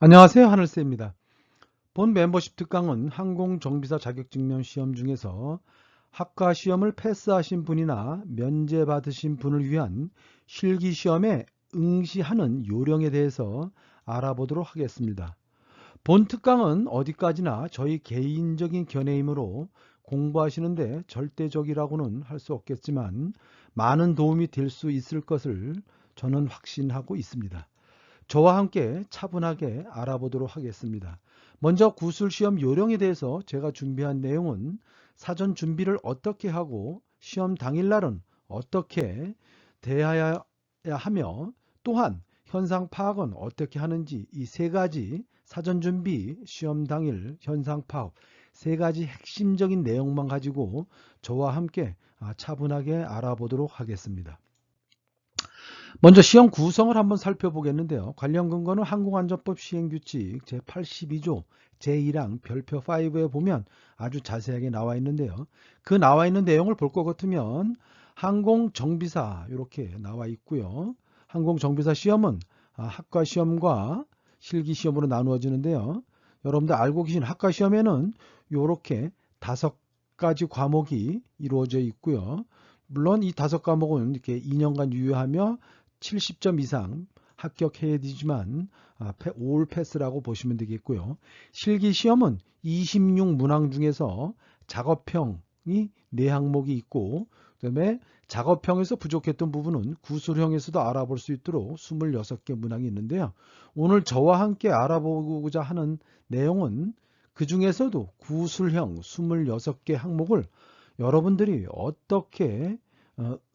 안녕하세요. 하늘새입니다. 본 멤버십 특강은 항공정비사 자격증명 시험 중에서 학과 시험을 패스하신 분이나 면제 받으신 분을 위한 실기시험에 응시하는 요령에 대해서 알아보도록 하겠습니다. 본 특강은 어디까지나 저희 개인적인 견해이므로 공부하시는데 절대적이라고는 할 수 없겠지만 많은 도움이 될 수 있을 것을 저는 확신하고 있습니다. 저와 함께 차분하게 알아보도록 하겠습니다. 먼저 구술시험 요령에 대해서 제가 준비한 내용은 사전 준비를 어떻게 하고 시험 당일날은 어떻게 대해야 하며 또한 현상 파악은 어떻게 하는지 이 세 가지 사전 준비, 시험 당일, 현상 파악 세 가지 핵심적인 내용만 가지고 저와 함께 차분하게 알아보도록 하겠습니다. 먼저 시험 구성을 한번 살펴보겠는데요. 관련 근거는 항공안전법 시행규칙 제82조 제1항 별표 5에 보면 아주 자세하게 나와 있는데요. 그 나와 있는 내용을 볼 것 같으면 항공정비사 이렇게 나와 있고요. 항공정비사 시험은 학과 시험과 실기 시험으로 나누어지는데요. 여러분들 알고 계신 학과 시험에는 이렇게 5가지 과목이 이루어져 있고요. 물론 이 5과목은 이렇게 2년간 유효하며 70점 이상 합격해야 되지만 올 패스라고 보시면 되겠고요. 실기 시험은 26문항 중에서 작업형이 4항목이 있고 그다음에 작업형에서 부족했던 부분은 구술형에서도 알아볼 수 있도록 26개 문항이 있는데요. 오늘 저와 함께 알아보고자 하는 내용은 그 중에서도 구술형 26개 항목을 여러분들이 어떻게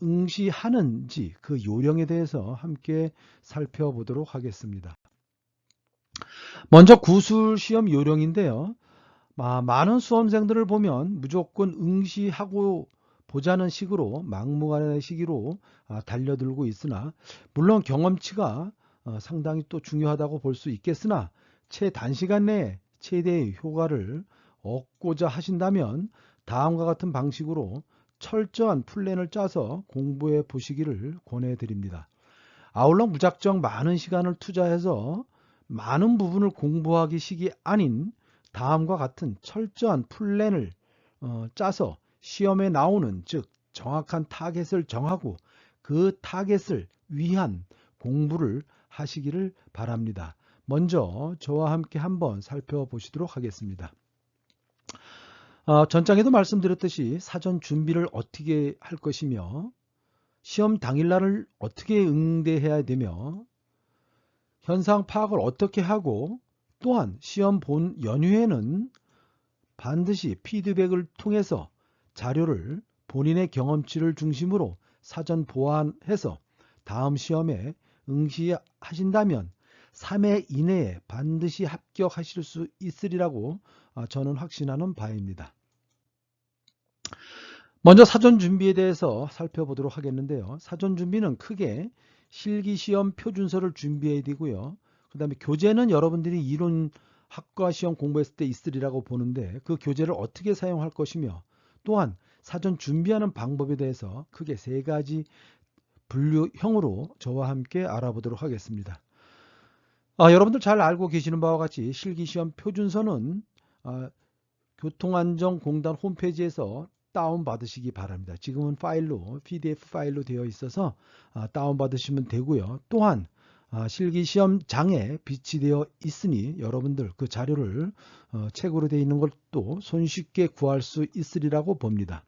응시하는지 그 요령에 대해서 함께 살펴보도록 하겠습니다. 먼저 구술시험 요령인데요. 많은 수험생들을 보면 무조건 응시하고 보자는 식으로 막무가내 시기로 달려들고 있으나 물론 경험치가 상당히 또 중요하다고 볼 수 있겠으나 최단시간 내에 최대의 효과를 얻고자 하신다면 다음과 같은 방식으로 철저한 플랜을 짜서 공부해 보시기를 권해드립니다. 아울러 무작정 많은 시간을 투자해서 많은 부분을 공부하기 식이 아닌 다음과 같은 철저한 플랜을 짜서 시험에 나오는 즉 정확한 타겟을 정하고 그 타겟을 위한 공부를 하시기를 바랍니다. 먼저 저와 함께 한번 살펴보시도록 하겠습니다. 전장에도 말씀드렸듯이 사전 준비를 어떻게 할 것이며 시험 당일날을 어떻게 응대해야 되며 현상 파악을 어떻게 하고 또한 시험 본 연휴에는 반드시 피드백을 통해서 자료를 본인의 경험치를 중심으로 사전 보완해서 다음 시험에 응시하신다면 3회 이내에 반드시 합격하실 수 있으리라고 저는 확신하는 바입니다. 먼저 사전 준비에 대해서 살펴보도록 하겠는데요. 사전 준비는 크게 실기시험 표준서를 준비해야 되고요. 그 다음에 교재는 여러분들이 이론 학과 시험 공부했을 때 있으리라고 보는데 그 교재를 어떻게 사용할 것이며 또한 사전 준비하는 방법에 대해서 크게 3가지 분류형으로 저와 함께 알아보도록 하겠습니다. 여러분들 잘 알고 계시는 바와 같이 실기시험 표준서는 교통안전공단 홈페이지에서 다운받으시기 바랍니다. 지금은 파일로 PDF 파일로 되어 있어서 다운받으시면 되고요. 또한 실기시험장에 비치되어 있으니 여러분들 그 자료를 책으로 되어 있는 것도 손쉽게 구할 수 있으리라고 봅니다.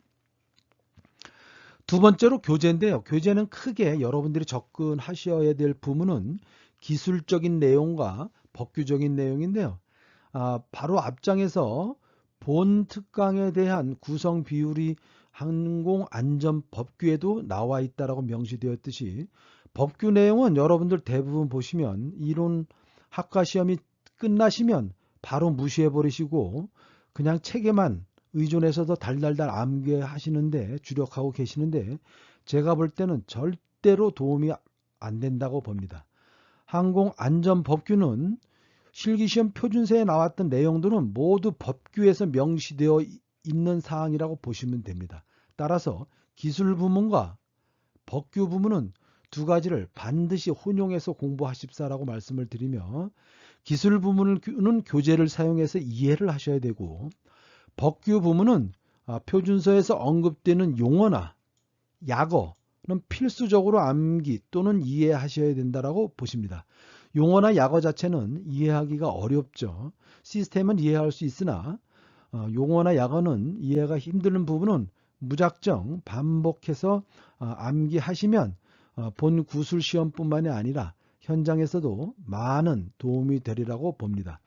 두 번째로 교재인데요. 교재는 크게 여러분들이 접근하셔야 될 부분은 기술적인 내용과 법규적인 내용인데요. 바로 앞장에서 본 특강에 대한 구성 비율이 항공안전법규에도 나와 있다라고 명시되었듯이 법규 내용은 여러분들 대부분 보시면 이론 학과 시험이 끝나시면 바로 무시해 버리시고 그냥 책에만 의존해서도 달달달 암기하시는데 주력하고 계시는데 제가 볼 때는 절대로 도움이 안 된다고 봅니다. 항공안전법규는 실기시험 표준서에 나왔던 내용들은 모두 법규에서 명시되어 있는 사항이라고 보시면 됩니다. 따라서 기술 부문과 법규 부문은 두 가지를 반드시 혼용해서 공부하십사라고 말씀을 드리며 기술 부문은 교재를 사용해서 이해를 하셔야 되고, 법규 부문은 표준서에서 언급되는 용어나 약어는 필수적으로 암기 또는 이해하셔야 된다라고 보십니다. 용어나 약어 자체는 이해하기가 어렵죠. 시스템은 이해할 수 있으나 용어나 약어는 이해가 힘든 부분은 무작정 반복해서 암기하시면 본 구술 시험뿐만이 아니라 현장에서도 많은 도움이 되리라고 봅니다.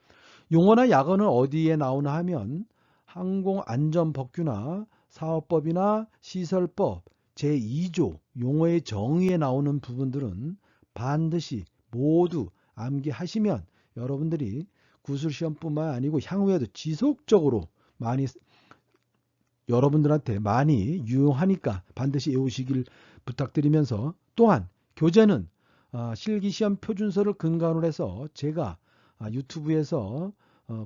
용어나 약어는 어디에 나오나 하면 항공안전법규나 사업법이나 시설법 제2조 용어의 정의에 나오는 부분들은 반드시 모두 암기하시면 여러분들이 구술시험뿐만 아니고 향후에도 지속적으로 여러분들한테 많이 유용하니까 반드시 외우시길 부탁드리면서, 또한 교재는 실기시험 표준서를 근간으로 해서 제가 유튜브에서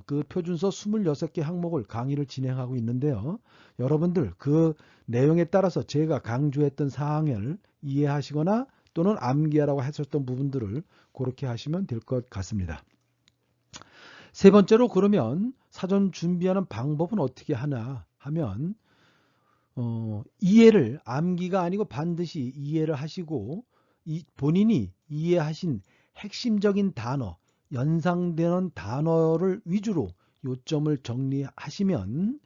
그 표준서 26개 항목을 강의를 진행하고 있는데요. 여러분들 그 내용에 따라서 제가 강조했던 사항을 이해하시거나 또는 암기하라고 하셨던 부분들을 그렇게 하시면 될 것 같습니다. 세 번째로, 그러면 사전 준비하는 방법은 어떻게 하나 하면 이해를, 암기가 아니고 반드시 이해를 하시고 본인이 이해하신 핵심적인 단어, 연상되는 단어를 위주로 요점을 정리하시면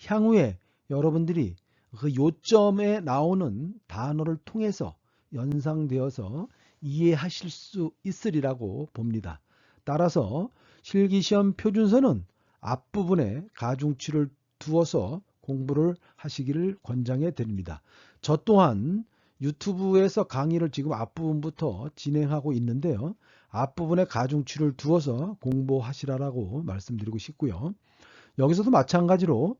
향후에 여러분들이 그 요점에 나오는 단어를 통해서 연상되어서 이해하실 수 있으리라고 봅니다. 따라서 실기시험 표준서는 앞부분에 가중치를 두어서 공부를 하시기를 권장해 드립니다. 저 또한 유튜브에서 강의를 지금 앞부분부터 진행하고 있는데요. 앞부분에 가중치를 두어서 공부하시라고 말씀드리고 싶고요. 여기서도 마찬가지로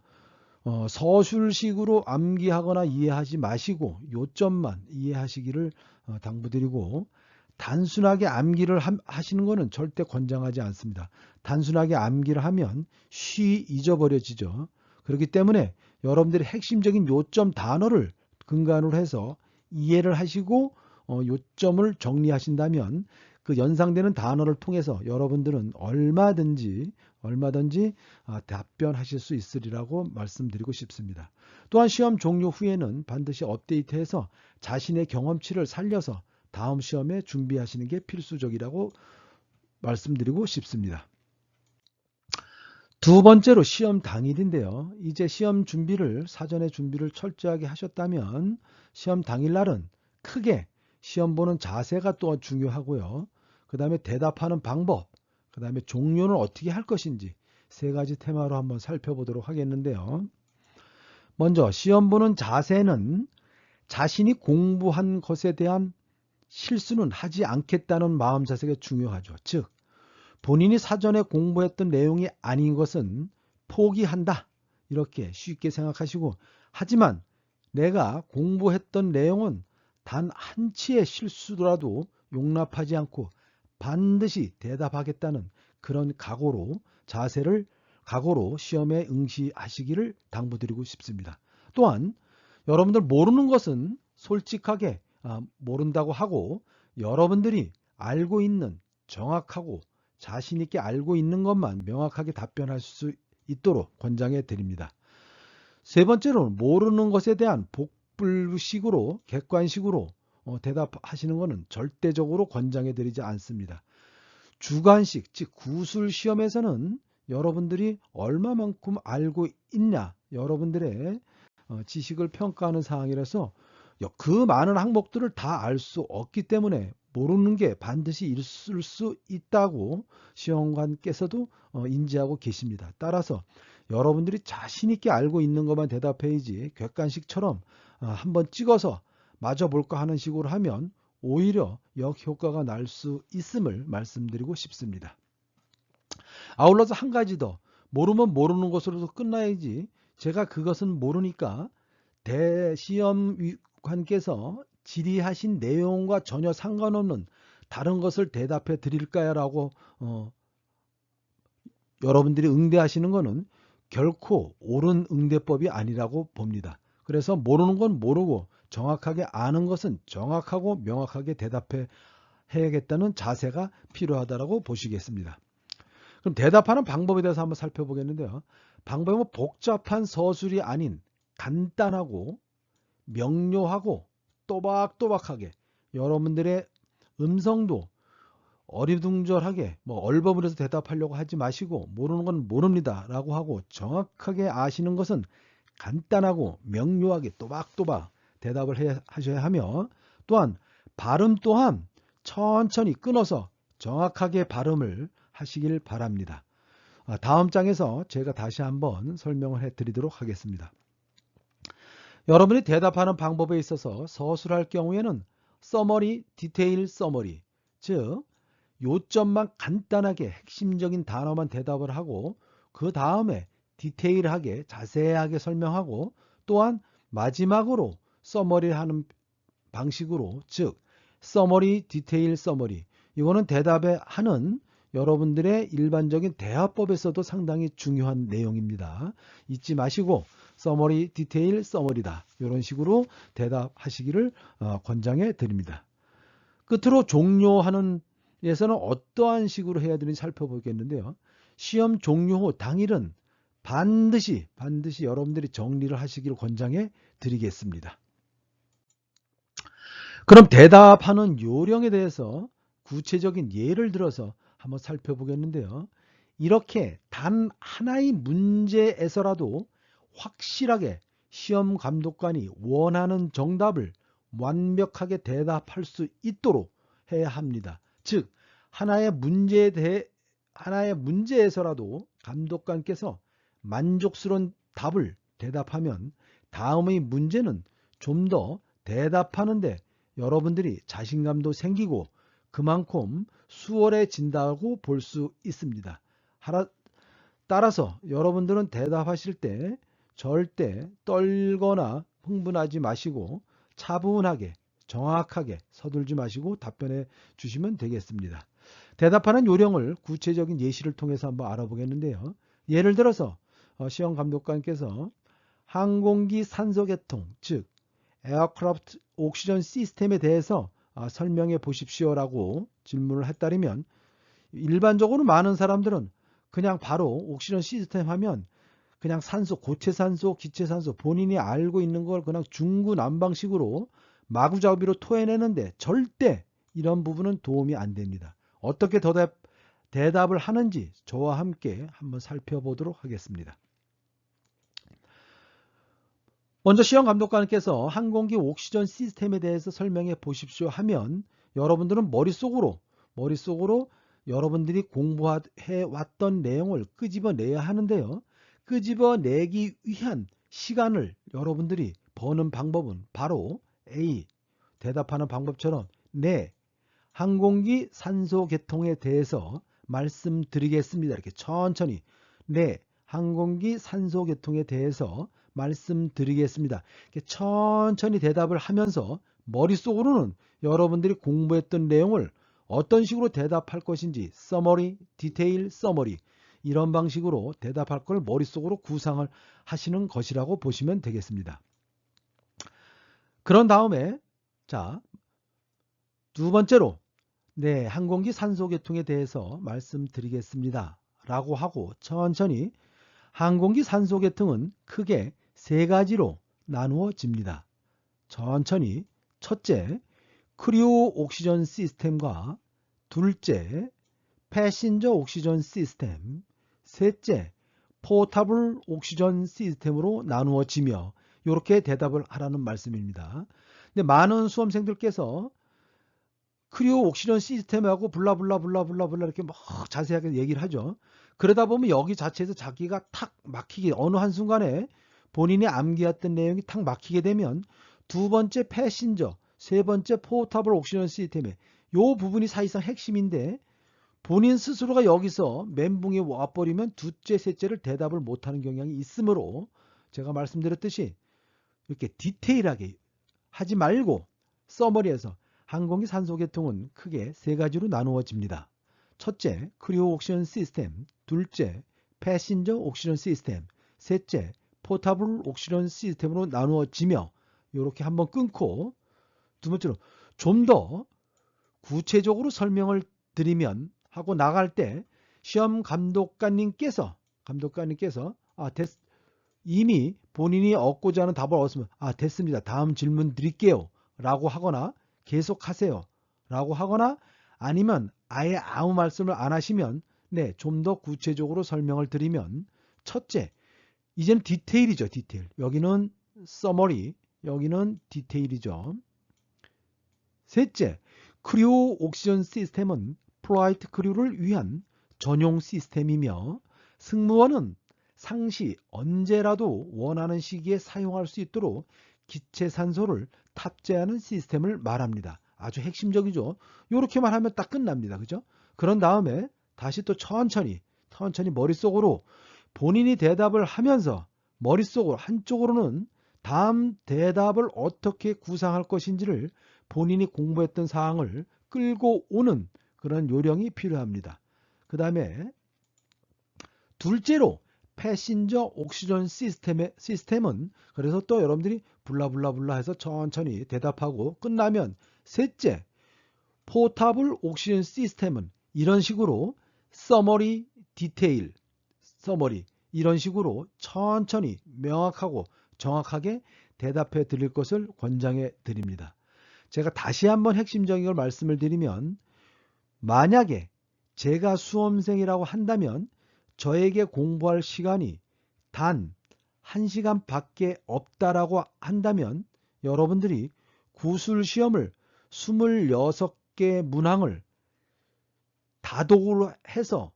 서술식으로 암기하거나 이해하지 마시고 요점만 이해하시기를 당부드리고, 단순하게 암기를 하시는 것은 절대 권장하지 않습니다. 단순하게 암기를 하면 쉬 잊어버려지죠. 그렇기 때문에 여러분들이 핵심적인 요점 단어를 근간으로 해서 이해를 하시고 요점을 정리하신다면 그 연상되는 단어를 통해서 여러분들은 얼마든지 답변하실 수 있으리라고 말씀드리고 싶습니다. 또한 시험 종료 후에는 반드시 업데이트해서 자신의 경험치를 살려서 다음 시험에 준비하시는 게 필수적이라고 말씀드리고 싶습니다. 두 번째로 시험 당일인데요. 이제 시험 준비를, 사전에 준비를 철저하게 하셨다면 시험 당일날은 크게 시험 보는 자세가 또 중요하고요. 그 다음에 대답하는 방법, 그 다음에 종료는 어떻게 할 것인지 세 가지 테마로 한번 살펴보도록 하겠는데요. 먼저 시험 보는 자세는 자신이 공부한 것에 대한 실수는 하지 않겠다는 마음 자세가 중요하죠. 즉 본인이 사전에 공부했던 내용이 아닌 것은 포기한다, 이렇게 쉽게 생각하시고, 하지만 내가 공부했던 내용은 단 한치의 실수라도 용납하지 않고 반드시 대답하겠다는 그런 각오로 시험에 응시하시기를 당부드리고 싶습니다. 또한 여러분들 모르는 것은 솔직하게 모른다고 하고, 여러분들이 알고 있는, 정확하고 자신 있게 알고 있는 것만 명확하게 답변할 수 있도록 권장해 드립니다. 세 번째로는 모르는 것에 대한 복불식으로, 객관식으로 대답하시는 것은 절대적으로 권장해 드리지 않습니다. 주관식, 즉 구술 시험에서는 여러분들이 얼마만큼 알고 있냐, 여러분들의 지식을 평가하는 사항이라서 그 많은 항목들을 다 알 수 없기 때문에 모르는 게 반드시 있을 수 있다고 시험관께서도 인지하고 계십니다. 따라서 여러분들이 자신 있게 알고 있는 것만 대답해야지 객관식처럼 한번 찍어서 맞아볼까 하는 식으로 하면 오히려 역효과가 날 수 있음을 말씀드리고 싶습니다. 아울러서 한 가지 더, 모르면 모르는 것으로도 끝나야지 제가 그것은 모르니까 대시험관께서 질의하신 내용과 전혀 상관없는 다른 것을 대답해 드릴까요? 라고 여러분들이 응대하시는 것은 결코 옳은 응대법이 아니라고 봅니다. 그래서 모르는 건 모르고 정확하게 아는 것은 정확하고 명확하게 대답해 야겠다는 자세가 필요하다고 보시겠습니다. 그럼 대답하는 방법에 대해서 한번 살펴보겠는데요. 방법은 복잡한 서술이 아닌 간단하고 명료하고 또박또박하게 여러분들의 음성도 어리둥절하게 얼버무려서 대답하려고 하지 마시고 모르는 건 모릅니다 라고 하고 정확하게 아시는 것은 간단하고 명료하게 또박또박 대답을 하셔야 하며 또한 발음 또한 천천히 끊어서 정확하게 발음을 하시길 바랍니다. 다음 장에서 제가 다시 한번 설명을 해드리도록 하겠습니다. 여러분이 대답하는 방법에 있어서 서술할 경우에는 서머리, 디테일 서머리, 즉 요점만 간단하게 핵심적인 단어만 대답을 하고 그 다음에 디테일하게 자세하게 설명하고 또한 마지막으로 서머리를 하는 방식으로 즉 서머리, 디테일 서머리 이거는 대답에 하는 여러분들의 일반적인 대화법에서도 상당히 중요한 내용입니다. 잊지 마시고 서머리, 디테일, 서머리다 이런 식으로 대답하시기를 권장해 드립니다. 끝으로 종료하는 에서는 어떠한 식으로 해야 되는지 살펴보겠는데요. 시험 종료 후 당일은 반드시 여러분들이 정리를 하시기를 권장해 드리겠습니다. 그럼 대답하는 요령에 대해서 구체적인 예를 들어서 한번 살펴보겠는데요. 이렇게 단 하나의 문제에서라도 확실하게 시험 감독관이 원하는 정답을 완벽하게 대답할 수 있도록 해야 합니다. 즉 하나의 문제에서라도 감독관께서 만족스러운 답을 대답하면 다음의 문제는 좀 더 대답하는데 여러분들이 자신감도 생기고 그만큼 수월해진다고 볼 수 있습니다. 따라서 여러분들은 대답하실 때 절대 떨거나 흥분하지 마시고 차분하게 정확하게 서둘지 마시고 답변해 주시면 되겠습니다. 대답하는 요령을 구체적인 예시를 통해서 한번 알아보겠는데요. 예를 들어서 시험 감독관께서 항공기 산소계통 즉 에어크래프트 옥시전 시스템에 대해서 설명해 보십시오라고 질문을 했다면 일반적으로 많은 사람들은 그냥 바로 옥시전 시스템 하면 그냥 산소, 고체산소, 기체산소 본인이 알고 있는 걸 그냥 중구난방식으로 마구잡이로 토해내는데 절대 이런 부분은 도움이 안 됩니다. 어떻게 대답을 하는지 저와 함께 한번 살펴보도록 하겠습니다. 먼저 시험 감독관께서 항공기 옥시전 시스템에 대해서 설명해 보십시오 하면 여러분들은 머릿속으로 여러분들이 공부해 왔던 내용을 끄집어내야 하는데요. 끄집어내기 위한 시간을 여러분들이 버는 방법은 바로 A. 대답하는 방법처럼 네, 항공기 산소 계통에 대해서 말씀드리겠습니다. 이렇게 천천히 네, 항공기 산소 계통에 대해서 말씀드리겠습니다. 이렇게 천천히 대답을 하면서 머릿속으로는 여러분들이 공부했던 내용을 어떤 식으로 대답할 것인지 서머리, 디테일, 서머리 이런 방식으로 대답할 걸 머릿속으로 구상을 하시는 것이라고 보시면 되겠습니다. 그런 다음에 두 번째로 네, 항공기 산소계통에 대해서 말씀드리겠습니다. 라고 하고 천천히 항공기 산소계통은 크게 세 가지로 나누어집니다. 천천히 첫째, 크류 옥시전 시스템과 둘째, 패신저 옥시전 시스템, 셋째, 포터블 옥시전 시스템으로 나누어지며 이렇게 대답을 하라는 말씀입니다. 근데 많은 수험생들께서 크류 옥시전 시스템하고 블라블라블라블라블라 이렇게 막 자세하게 얘기를 하죠. 그러다 보면 여기 자체에서 자기가 탁 막히게 어느 한순간에 본인이 암기했던 내용이 탁 막히게 되면 두 번째 패신저, 세 번째 포터블 옥시전 시스템에 요 부분이 사실상 핵심인데 본인 스스로가 여기서 멘붕에 와버리면 둘째, 셋째를 대답을 못하는 경향이 있으므로 제가 말씀드렸듯이 이렇게 디테일하게 하지 말고 서머리에서 항공기 산소계통은 크게 세 가지로 나누어집니다. 첫째, 크류 옥시전 시스템, 둘째, 패신저 옥시전 시스템, 셋째, 포터블 옥시전 시스템으로 나누어지며 이렇게 한번 끊고 두 번째로 좀 더 구체적으로 설명을 드리면 하고 나갈 때 시험 감독관님께서 이미 본인이 얻고자 하는 답을 얻었으면 됐습니다. 다음 질문 드릴게요. 라고 하거나 계속하세요. 라고 하거나 아니면 아예 아무 말씀을 안 하시면 좀 더 구체적으로 설명을 드리면 첫째, 이제는 디테일이죠. 디테일. 여기는 서머리, 여기는 디테일이죠. 셋째, 크리오 옥시전 시스템은 플라이트 크류를 위한 전용 시스템이며 승무원은 상시 언제라도 원하는 시기에 사용할 수 있도록 기체 산소를 탑재하는 시스템을 말합니다. 아주 핵심적이죠. 이렇게만 하면 딱 끝납니다. 그죠? 그런 다음에 다시 또 천천히 머릿속으로 본인이 대답을 하면서 머릿속으로 한쪽으로는 다음 대답을 어떻게 구상할 것인지를 본인이 공부했던 사항을 끌고 오는 그런 요령이 필요합니다. 그 다음에 둘째로 패신저 옥시전 시스템은 그래서 또 여러분들이 블라블라블라 해서 천천히 대답하고 끝나면 셋째, 포타블 옥시전 시스템은 이런 식으로 서머리, 디테일, 서머리 이런 식으로 천천히 명확하고 정확하게 대답해 드릴 것을 권장해 드립니다. 제가 다시 한번 핵심적인 걸 말씀을 드리면 만약에 제가 수험생이라고 한다면 저에게 공부할 시간이 단 1시간 밖에 없다라고 한다면 여러분들이 구술시험을 26개 문항을 다독으로 해서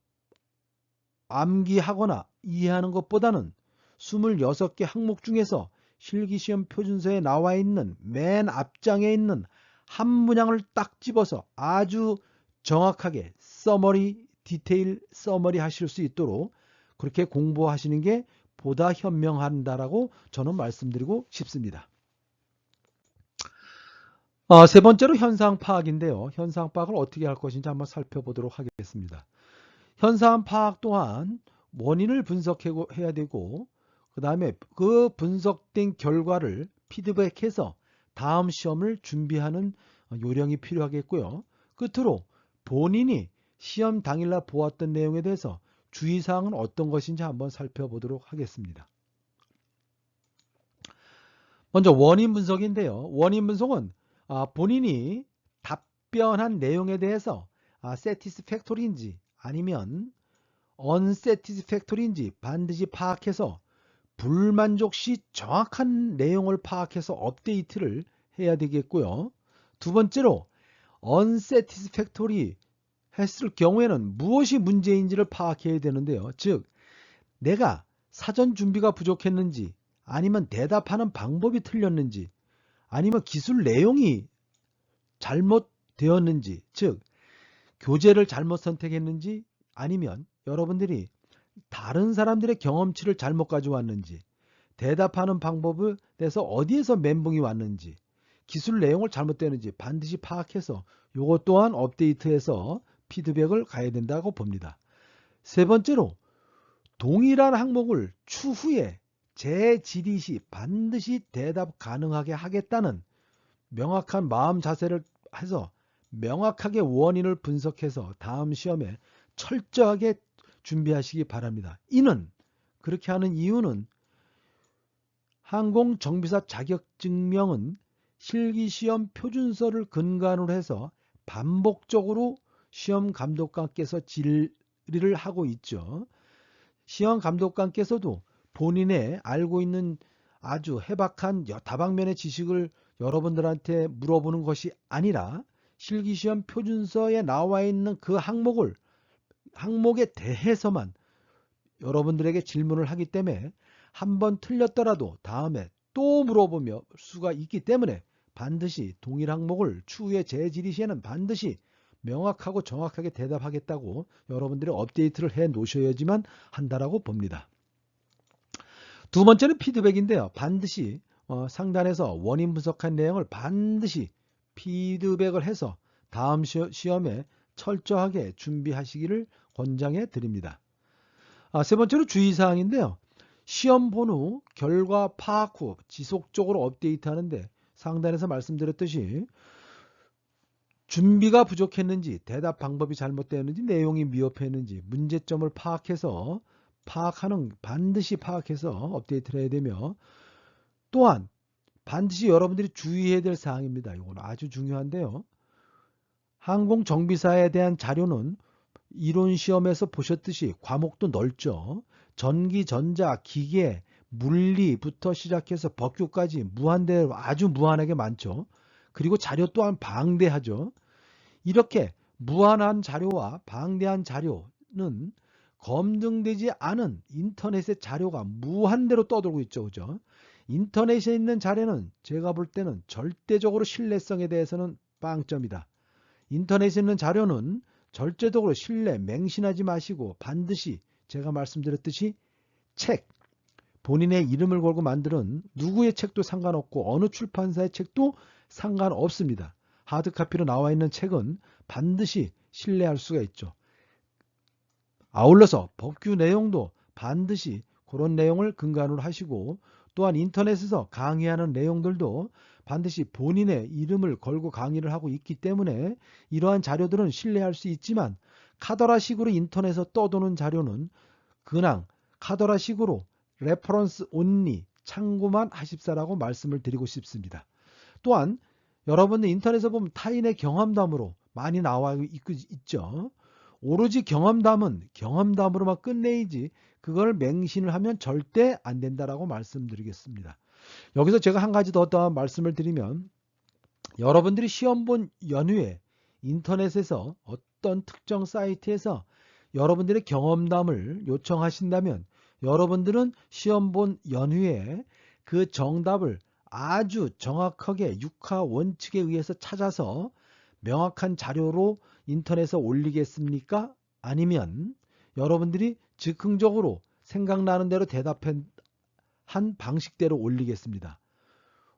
암기하거나 이해하는 것보다는 26개 항목 중에서 실기시험 표준서에 나와 있는 맨 앞장에 있는 한 문항을 딱 집어서 아주 정확하게 서머리, 디테일 서머리 하실 수 있도록 그렇게 공부하시는 게 보다 현명한다라고 저는 말씀드리고 싶습니다. 세 번째로 현상 파악인데요. 현상 파악을 어떻게 할 것인지 한번 살펴보도록 하겠습니다. 현상 파악 또한 원인을 분석해야 되고 그 다음에 그 분석된 결과를 피드백해서 다음 시험을 준비하는 요령이 필요하겠고요. 끝으로 본인이 시험 당일날 보았던 내용에 대해서 주의사항은 어떤 것인지 한번 살펴보도록 하겠습니다. 먼저 원인 분석인데요. 원인 분석은 본인이 답변한 내용에 대해서 satisfactory인지 아니면 unsatisfactory인지 반드시 파악해서 불만족 시 정확한 내용을 파악해서 업데이트를 해야 되겠고요. 두 번째로 unsatisfactory 했을 경우에는 무엇이 문제인지를 파악해야 되는데요. 즉 내가 사전 준비가 부족했는지 아니면 대답하는 방법이 틀렸는지 아니면 기술 내용이 잘못되었는지 즉 교재를 잘못 선택했는지 아니면 여러분들이 다른 사람들의 경험치를 잘못 가져왔는지 대답하는 방법에 대해서 어디에서 멘붕이 왔는지 기술 내용을 잘못되는지 반드시 파악해서 이것 또한 업데이트해서 피드백을 가야 된다고 봅니다. 세 번째로 동일한 항목을 추후에 재질의 시 반드시 대답 가능하게 하겠다는 명확한 마음 자세를 해서 명확하게 원인을 분석해서 다음 시험에 철저하게 준비하시기 바랍니다. 이는 그렇게 하는 이유는 항공정비사 자격증명은 실기시험 표준서를 근간으로 해서 반복적으로 시험 감독관께서 질의를 하고 있죠. 시험 감독관께서도 본인의 알고 있는 아주 해박한 다방면의 지식을 여러분들한테 물어보는 것이 아니라 실기시험 표준서에 나와 있는 그 항목에 대해서만 여러분들에게 질문을 하기 때문에 한번 틀렸더라도 다음에 또 물어보며 수가 있기 때문에 반드시 동일 항목을 추후에 재질의 시에는 반드시 명확하고 정확하게 대답하겠다고 여러분들이 업데이트를 해 놓으셔야지만 한다라고 봅니다. 두 번째는 피드백인데요. 반드시 상단에서 원인 분석한 내용을 반드시 피드백을 해서 다음 시험에 철저하게 준비하시기를 권장해 드립니다. 세 번째로 주의사항인데요. 시험 본 후 결과 파악 후 지속적으로 업데이트하는데 상단에서 말씀드렸듯이 준비가 부족했는지, 대답 방법이 잘못되었는지, 내용이 미흡했는지 문제점을 반드시 파악해서 업데이트를 해야 되며, 또한 반드시 여러분들이 주의해야 될 사항입니다. 이건 아주 중요한데요. 항공정비사에 대한 자료는 이론 시험에서 보셨듯이 과목도 넓죠. 전기, 전자, 기계, 물리부터 시작해서 법규까지 무한대로 아주 무한하게 많죠. 그리고 자료 또한 방대하죠. 이렇게 무한한 자료와 방대한 자료는 검증되지 않은 인터넷의 자료가 무한대로 떠돌고 있죠. 그죠? 인터넷에 있는 자료는 제가 볼 때는 절대적으로 신뢰성에 대해서는 빵점이다. 인터넷에 있는 자료는 절대적으로 맹신하지 마시고 반드시 제가 말씀드렸듯이 책, 본인의 이름을 걸고 만드는 누구의 책도 상관없고 어느 출판사의 책도 상관없습니다. 하드카피로 나와 있는 책은 반드시 신뢰할 수가 있죠. 아울러서 법규 내용도 반드시 그런 내용을 근간으로 하시고, 또한 인터넷에서 강의하는 내용들도 반드시 본인의 이름을 걸고 강의를 하고 있기 때문에 이러한 자료들은 신뢰할 수 있지만, 카더라식으로 인터넷에서 떠도는 자료는 그냥 카더라식으로 레퍼런스 온리 참고만 하십사라고 말씀을 드리고 싶습니다. 또한 여러분들 인터넷에서 보면 타인의 경험담으로 많이 나와 있죠. 오로지 경험담으로만 끝내야지 그걸 맹신을 하면 절대 안 된다라고 말씀드리겠습니다. 여기서 제가 한 가지 더 말씀을 드리면, 여러분들이 시험 본 연후에 인터넷에서 어떤 특정 사이트에서 여러분들의 경험담을 요청하신다면, 여러분들은 시험 본 연후에 그 정답을 아주 정확하게 육하 원칙에 의해서 찾아서 명확한 자료로 인터넷에 올리겠습니까? 아니면 여러분들이 즉흥적으로 생각나는 대로 대답한 방식대로 올리겠습니다.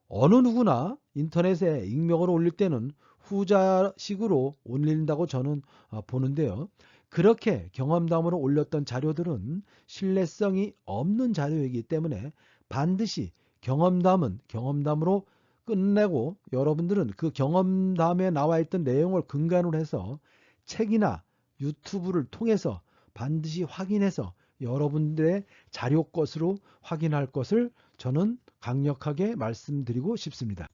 어느 누구나 인터넷에 익명으로 올릴 때는 후자식으로 올린다고 저는 보는데요. 그렇게 경험담으로 올렸던 자료들은 신뢰성이 없는 자료이기 때문에 반드시 경험담은 경험담으로 끝내고, 여러분들은 그 경험담에 나와 있던 내용을 근간으로 해서 책이나 유튜브를 통해서 반드시 확인해서 여러분들의 자료 것으로 확인할 것을 저는 강력하게 말씀드리고 싶습니다.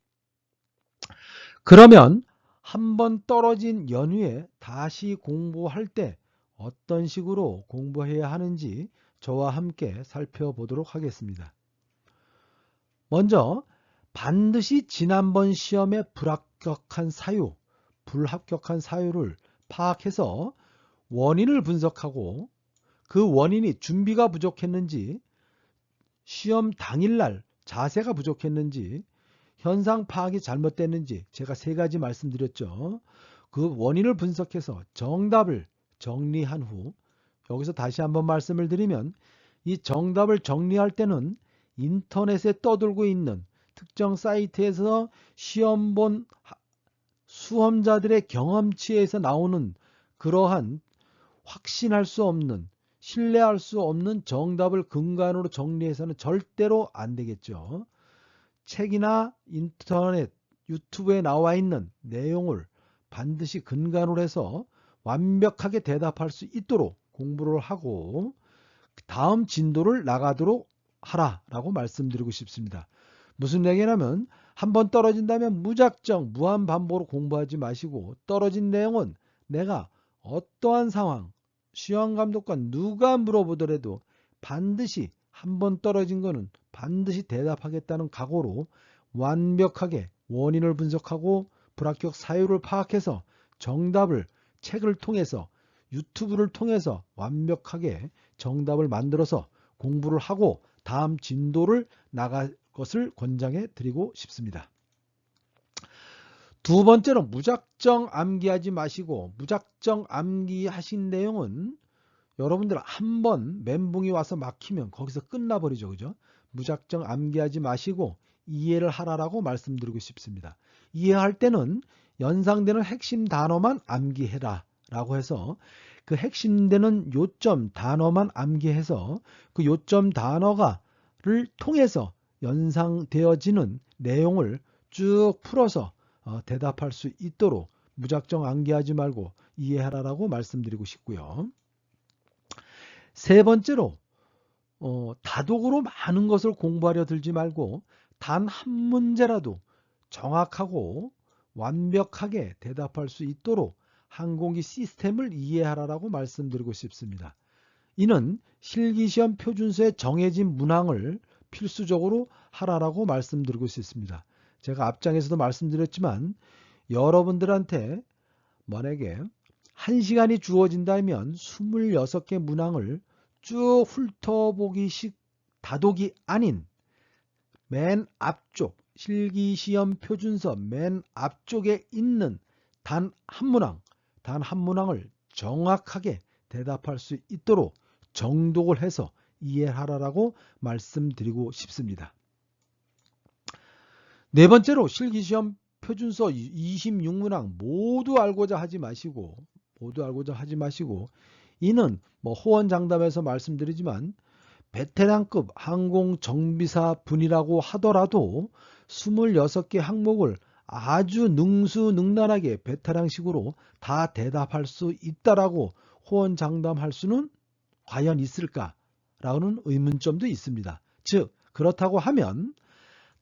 그러면 한번 떨어진 연후에 다시 공부할 때 어떤 식으로 공부해야 하는지 저와 함께 살펴보도록 하겠습니다. 먼저 반드시 지난번 시험의 불합격한 사유를 파악해서 원인을 분석하고, 그 원인이 준비가 부족했는지, 시험 당일날 자세가 부족했는지, 현상 파악이 잘못됐는지 제가 3가지 말씀드렸죠. 그 원인을 분석해서 정답을 정리한 후, 여기서 다시 한번 말씀을 드리면, 이 정답을 정리할 때는 인터넷에 떠돌고 있는 특정 사이트에서 시험 본 수험자들의 경험치에서 나오는 그러한 확신할 수 없는, 신뢰할 수 없는 정답을 근간으로 정리해서는 절대로 안 되겠죠. 책이나 인터넷, 유튜브에 나와 있는 내용을 반드시 근간으로 해서 완벽하게 대답할 수 있도록 공부를 하고 다음 진도를 나가도록 하라라고 말씀드리고 싶습니다. 무슨 얘기냐면, 한번 떨어진다면 무작정 무한반복으로 공부하지 마시고, 떨어진 내용은 내가 어떠한 상황, 시험감독관 누가 물어보더라도 반드시 한번 떨어진 거는 반드시 대답하겠다는 각오로 완벽하게 원인을 분석하고 불합격 사유를 파악해서 정답을 책을 통해서, 유튜브를 통해서 완벽하게 정답을 만들어서 공부를 하고 다음 진도를 나갈 것을 권장해 드리고 싶습니다. 두 번째로 무작정 암기하지 마시고, 무작정 암기하신 내용은 여러분들 한번 멘붕이 와서 막히면 거기서 끝나버리죠. 그죠? 무작정 암기하지 마시고 이해를 하라라고 말씀드리고 싶습니다. 이해할 때는 연상되는 핵심 단어만 암기해라 라고 해서, 그 핵심되는 요점 단어만 암기해서 그 요점 단어를 통해서 연상되어지는 내용을 쭉 풀어서 대답할 수 있도록 무작정 암기하지 말고 이해하라라고 말씀드리고 싶고요. 세 번째로 다독으로 많은 것을 공부하려 들지 말고 단 한 문제라도 정확하고 완벽하게 대답할 수 있도록 항공기 시스템을 이해하라라고 말씀드리고 싶습니다. 이는 실기시험 표준서에 정해진 문항을 필수적으로 하라라고 말씀드리고 싶습니다. 제가 앞장에서도 말씀드렸지만 여러분들한테 만약에 1시간이 주어진다면 26개 문항을 쭉 훑어보기식 다독이 아닌 맨 앞쪽 실기시험 표준서 맨 앞쪽에 있는 단 한 문항을 정확하게 대답할 수 있도록 정독을 해서 이해하라라고 말씀드리고 싶습니다. 네 번째로 실기시험 표준서 26문항 모두 알고자 하지 마시고 이는 호언장담해서 말씀드리지만 베테랑급 항공정비사 분이라고 하더라도 26개 항목을 아주 능수능란하게 베테랑식으로 다 대답할 수 있다라고 호언장담할 수는 과연 있을까라는 의문점도 있습니다. 즉 그렇다고 하면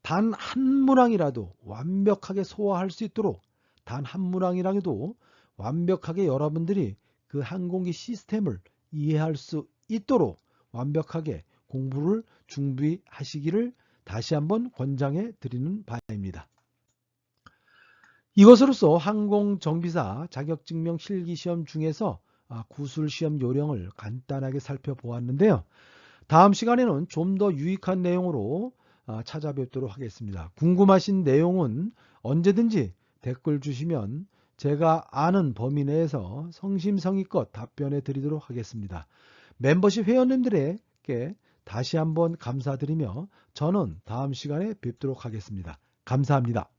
단 한 문항이라도 완벽하게 소화할 수 있도록 단 한 문항이라도 완벽하게 여러분들이 그 항공기 시스템을 이해할 수 있도록 완벽하게 공부를 준비하시기를 다시 한번 권장해 드리는 바입니다. 이것으로서 항공정비사 자격증명 실기시험 중에서 구술시험 요령을 간단하게 살펴보았는데요. 다음 시간에는 좀 더 유익한 내용으로 찾아뵙도록 하겠습니다. 궁금하신 내용은 언제든지 댓글 주시면 제가 아는 범위 내에서 성심성의껏 답변해 드리도록 하겠습니다. 멤버십 회원님들에게 다시 한번 감사드리며 저는 다음 시간에 뵙도록 하겠습니다. 감사합니다.